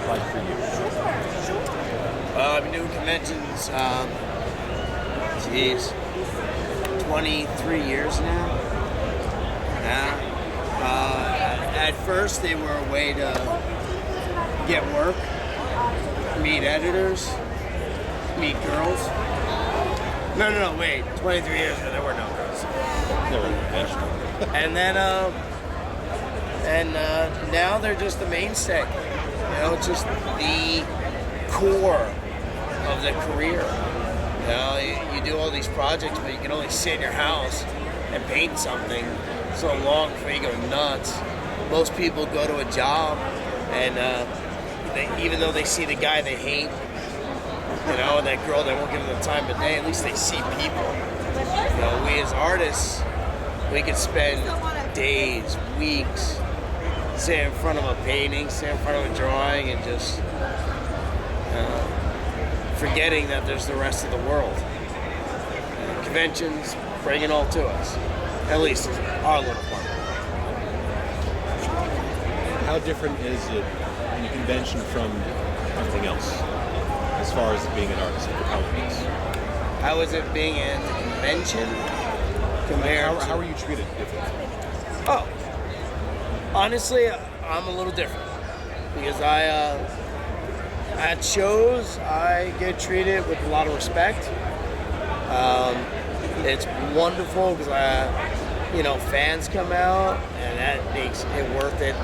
like for you? Well, I've been doing conventions, 23 years now. Yeah. At first, they were a way to get work, meet editors, meet girls. No, wait. 23 years ago, there were no girls. And then, now they're just the mainstay. You know, it's just the core of the career. You know, you do all these projects, but you can only sit in your house and paint something so long before you go nuts. Most people go to a job, and even though they see the guy they hate, you know, and that girl that won't give them the time of day, at least they see people. You know, we as artists, we could spend days, weeks, sit in front of a painting, sit in front of a drawing, and just forgetting that there's the rest of the world. Conventions bring it all to us, at least our little part. How different is it in a convention from everything else, as far as being an artist for companies? How is it being in a convention compared How are you treated differently? Oh, honestly, I'm a little different because at shows I get treated with a lot of respect. It's wonderful because fans come out, and that makes it worth it.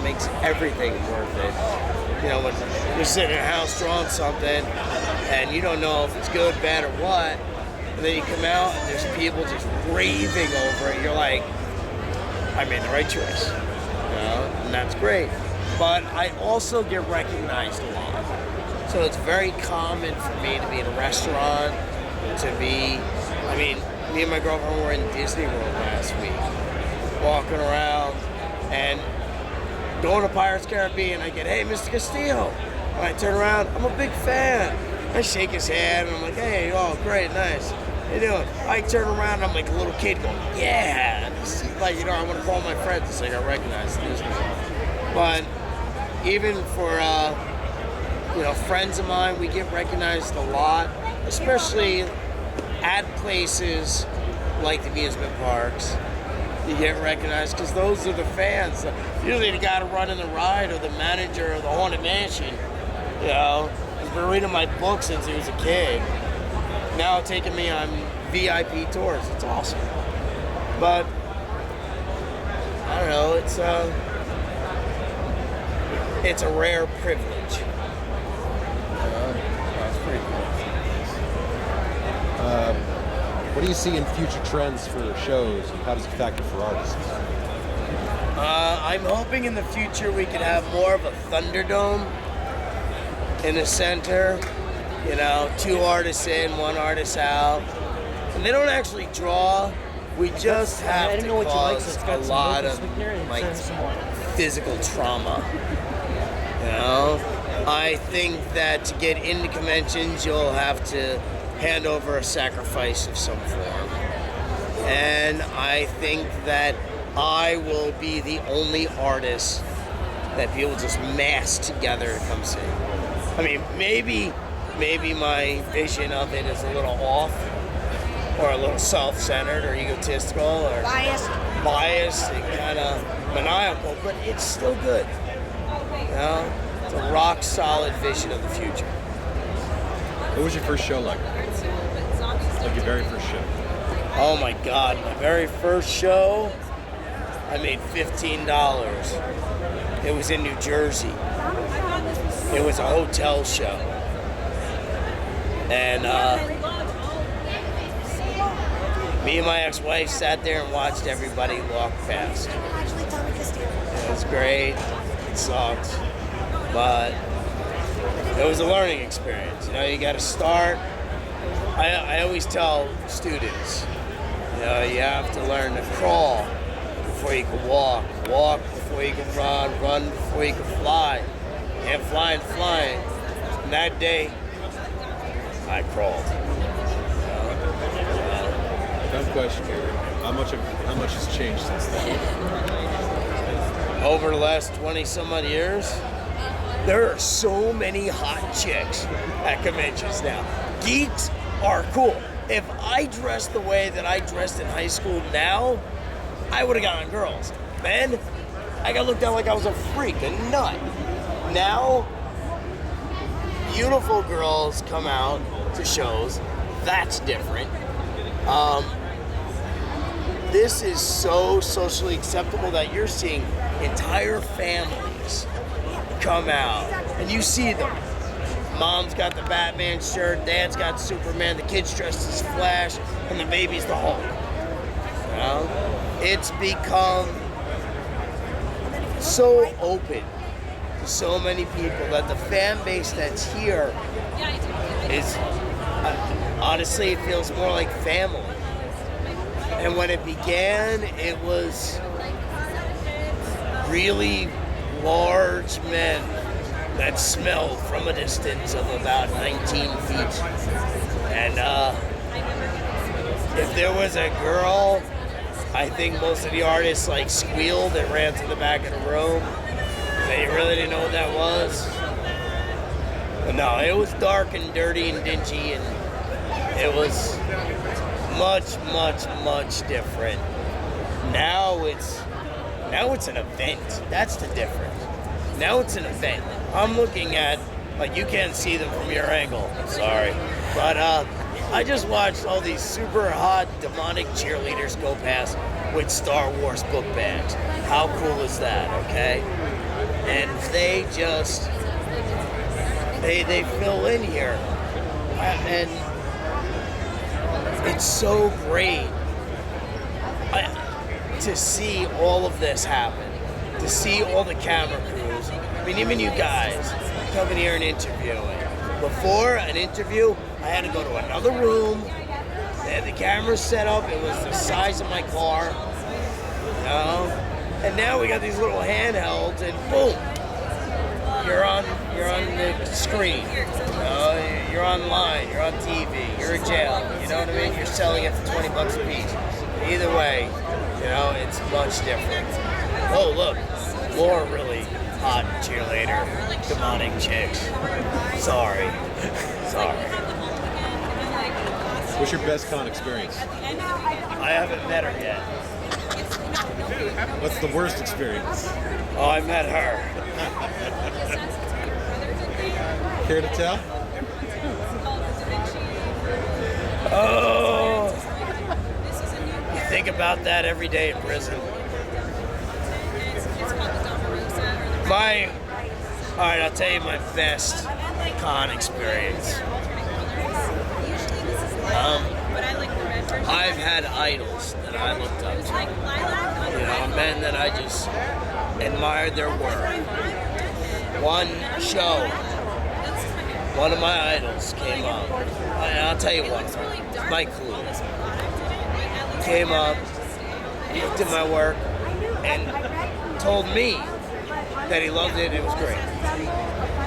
Makes everything worth it. You know, when you're sitting in a house drawing something, and you don't know if it's good, bad, or what, and then you come out and there's people just raving over it. You're like, I made the right choice. You know, and that's great. But I also get recognized a lot. So it's very common for me to be in a restaurant, me and my girlfriend were in Disney World last week, walking around and going to Pirates of the Caribbean. I get, hey, Mr. Castillo. And I turn around, I'm a big fan. I shake his hand and I'm like, hey, oh, great, nice. How you doing? I turn around and I'm like a little kid going, yeah. And it's like, I want to call my friends. It's like I recognize Disney World. But even for, friends of mine, we get recognized a lot, especially at places like the amusement parks. You get recognized because those are the fans. Usually the guy running the ride or the manager of the Haunted Mansion, has been reading my book since he was a kid. Now taking me on VIP tours. It's awesome. But, I don't know, it's a rare privilege. That's pretty cool. What do you see in future trends for shows, and how does it factor for artists? I'm hoping in the future we could have more of a Thunderdome in the center. 2 artists in, 1 artist out. And they don't actually draw. We just have to cause a lot of physical trauma. I think that to get into conventions, you'll have to hand over a sacrifice of some form. And I think that I will be the only artist that people just mass together to come see. I mean, maybe my vision of it is a little off, or a little self-centered, or egotistical, or biased and kind of maniacal, but it's still good. It's a rock solid vision of the future. What was your first show like? Like your very first show? Oh my God, my very first show, I made $15. It was in New Jersey. It was a hotel show. And me and my ex-wife sat there and watched everybody walk past. Tommy Castillo. It was great. It sucked. But it was a learning experience. You got to start. I always tell students, you have to learn to crawl before you can walk before you can run before you can fly, and flying. And that day, I crawled. Dumb question here. How much has changed since then? Over the last 20 some odd years, There are so many hot chicks at conventions now. Geeks are cool. If I dressed the way that I dressed in high school now, I would have gotten girls. Then, I got looked at like I was a freak, a nut. Now, beautiful girls come out to shows. That's different. This is so socially acceptable that you're seeing entire families come out, and you see them. Mom's got the Batman shirt, Dad's got Superman, the kid's dressed as Flash, and the baby's the Hulk. You know? It's become so open to so many people that the fan base that's here is, honestly, it feels more like family. And when it began, it was really large men that smelled from a distance of about 19 feet. And if there was a girl, I think most of the artists like squealed and ran to the back of the room. They really didn't know what that was. But no, it was dark and dirty and dingy, and it was much, much, much different. Now it's an event. That's the difference. Now it's an event. I'm looking at, like, you can't see them from your angle, sorry. But I just watched all these super hot demonic cheerleaders go past with Star Wars book bags. How cool is that, okay? And they just, they fill in here. And it's so great to see all of this happen, to see all the camera crews. I mean, even you guys coming here and interviewing. Before an interview, I had to go to another room. They had the cameras set up. It was the size of my car, you know. And now we got these little handhelds, and boom, you're on the screen. You know, you're online. You're on TV. You're in jail. You know what I mean? You're selling it for $20 a piece. Either way, you know, it's much different. Oh, look, more really hot cheerleader, demonic chicks. Sorry. What's your best con experience? I haven't met her yet. What's the worst experience? Oh, I met her. Care to tell? Oh, you think about that every day in prison. All right, I'll tell you my best con experience. I've had idols that I looked up to. You know, men that I just admired their work. One show, one of my idols came up. And I'll tell you one, Mike Clue. Came up, looked at my work, and told me that he loved it, it was great.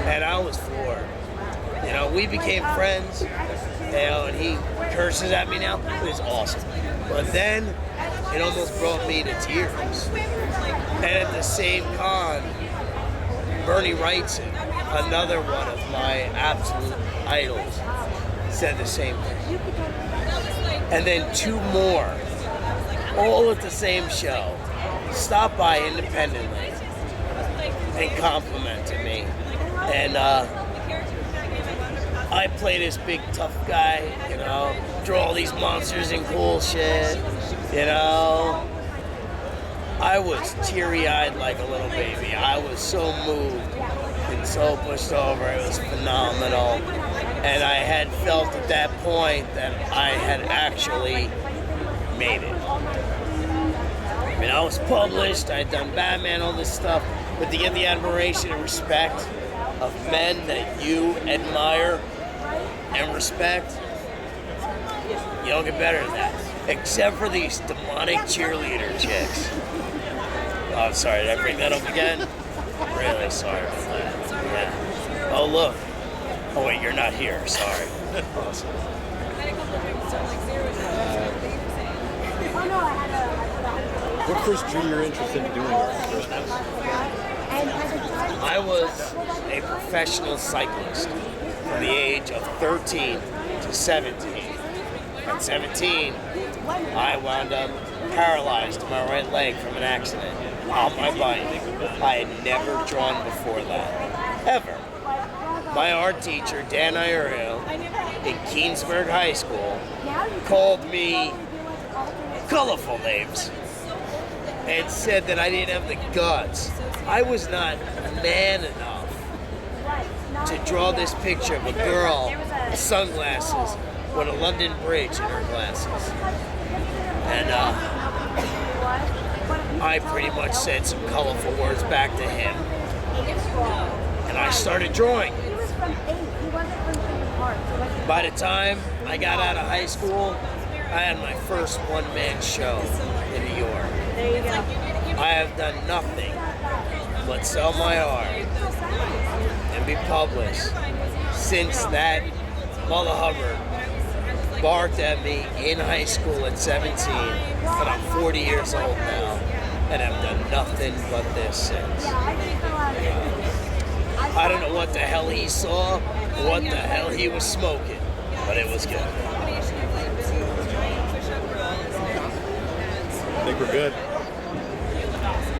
And I was floored. You know, we became friends, you know, and he curses at me now. It was awesome. But then, it almost brought me to tears. And at the same con, Bernie Wrightson, another one of my absolute idols, said the same thing. And then two more, all at the same show, stopped by independently and complimented me. And I play this big tough guy, you know, draw all these monsters and cool shit, you know. I was teary-eyed like a little baby. I was so moved and so pushed over. It was phenomenal. And I had felt at that point that I had actually made it. I mean, I was published, I had done Batman, all this stuff, but to get the admiration and respect of men that you admire and respect, you don't get better than that. Except for these demonic cheerleader chicks. Oh, I'm sorry, did I bring that up again? Really sorry about that. Yeah. Oh, look. Oh, wait, you're not here. Sorry. Awesome. What first drew your interest into doing art in the first place? I was a professional cyclist from the age of 13 to 17. At 17, I wound up paralyzed in my right leg from an accident on my bike. I had never drawn before that, ever. My art teacher, Dan Iorio, in Keensburg High School, called me colorful names and said that I didn't have the guts. I was not man enough to draw this picture of a girl with sunglasses with a London Bridge in her glasses. And I pretty much said some colorful words back to him. And I started drawing. By the time I got out of high school, I had my first one-man show in New York. There you go. I have done nothing but sell my art and be published since that Mother Hubbard barked at me in high school at 17, but I'm 40 years old now, and I've done nothing but this since. I don't know what the hell he saw, what the hell he was smoking, but it was good. I think we're good.